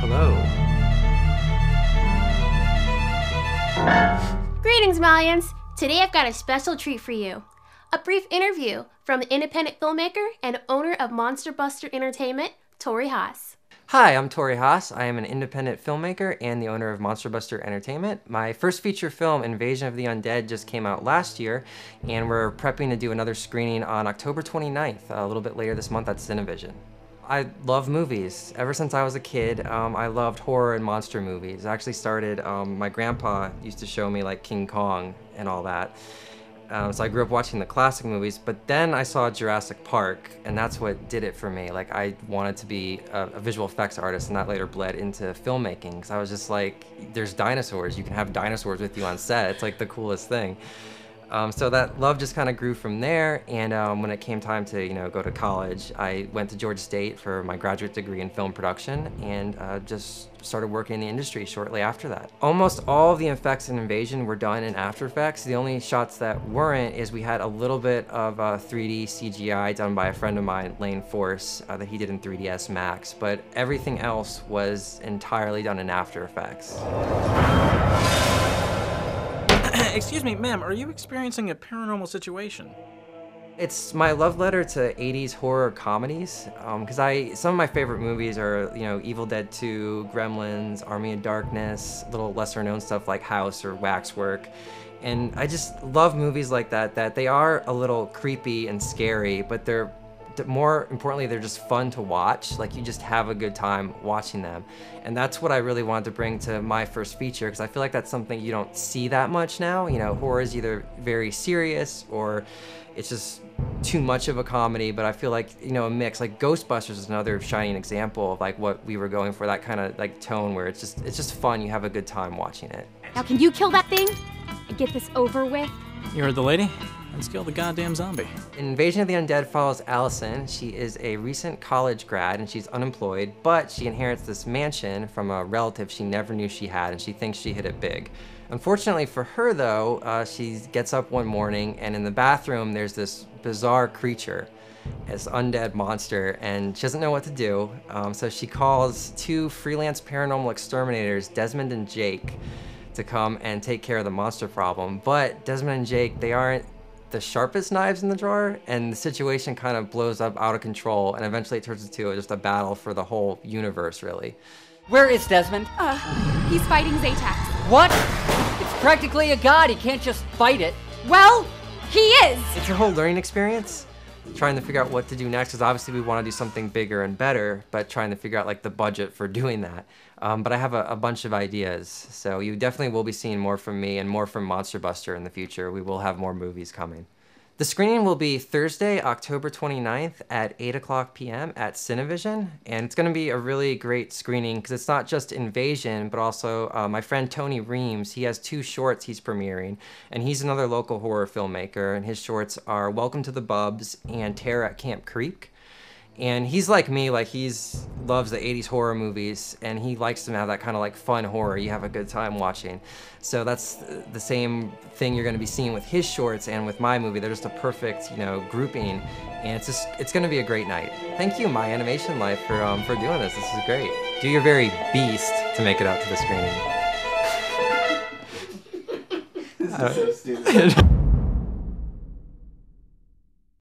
Hello. Greetings, Malians! Today I've got a special treat for you. A brief interview from the independent filmmaker and owner of Monster Buster Entertainment, Torey Haas. Hi, I'm Torey Haas. I am an independent filmmaker and the owner of Monster Buster Entertainment. My first feature film, Invasion of the Undead, just came out last year, and we're prepping to do another screening on October 29th, a little bit later this month at Cinevision. I love movies. Ever since I was a kid, I loved horror and monster movies. I actually started, my grandpa used to show me like King Kong and all that. So I grew up watching the classic movies, but then I saw Jurassic Park, and that's what did it for me. Like, I wanted to be a visual effects artist, and that later bled into filmmaking, because I was just like, there's dinosaurs. You can have dinosaurs with you on set. It's like the coolest thing. So that love just kind of grew from there, and when it came time to go to college, I went to Georgia State for my graduate degree in film production, and just started working in the industry shortly after that. Almost all of the effects in Invasion were done in After Effects. The only shots that weren't is we had a little bit of 3D CGI done by a friend of mine, Lane Force, that he did in 3ds Max, but everything else was entirely done in After Effects. Excuse me, ma'am, are you experiencing a paranormal situation? It's my love letter to 80s horror comedies, because some of my favorite movies are, Evil Dead 2, Gremlins, Army of Darkness, little lesser known stuff like House or Waxwork. And I just love movies like that they are a little creepy and scary, but they're, more importantly, they're just fun to watch. Like, you just have a good time watching them. And that's what I really wanted to bring to my first feature, because I feel like that's something you don't see that much now. Horror is either very serious or it's just too much of a comedy, but I feel like, a mix. Like Ghostbusters is another shining example of like what we were going for, that kind of like tone where it's just fun, you have a good time watching it. Now can you kill that thing and get this over with? You heard the lady? Let's kill the goddamn zombie. Invasion of the Undead follows Allison. She is a recent college grad and she's unemployed, but she inherits this mansion from a relative she never knew she had, and she thinks she hit it big. Unfortunately for her though, she gets up one morning and in the bathroom there's this bizarre creature, this undead monster, and she doesn't know what to do. So she calls two freelance paranormal exterminators, Desmond and Jake, to come and take care of the monster problem. But Desmond and Jake, they aren't the sharpest knives in the drawer, and the situation kind of blows up out of control, and eventually it turns into just a battle for the whole universe, really. Where is Desmond? He's fighting Zatax. What? It's practically a god, he can't just fight it. Well, he is! It's a whole learning experience, trying to figure out what to do next, because obviously we want to do something bigger and better, but trying to figure out like the budget for doing that. But I have a bunch of ideas, so you definitely will be seeing more from me and more from Monster Buster in the future. We will have more movies coming. The screening will be Thursday, October 29th at 8:00 p.m. at Cinevision, and it's going to be a really great screening because it's not just Invasion, but also my friend Tony Reams. He has 2 shorts he's premiering, and he's another local horror filmmaker, and his shorts are Welcome to the Bubs and Terror at Camp Creek. And he's like me, like loves the 80s horror movies, and he likes to have that kind of like fun horror you have a good time watching. So that's the same thing you're going to be seeing with his shorts and with my movie. They're just a perfect, grouping, and it's going to be a great night. Thank you, My Animation Life, for doing this. This is great. Do your very beast to make it out to the screening. This is so stupid.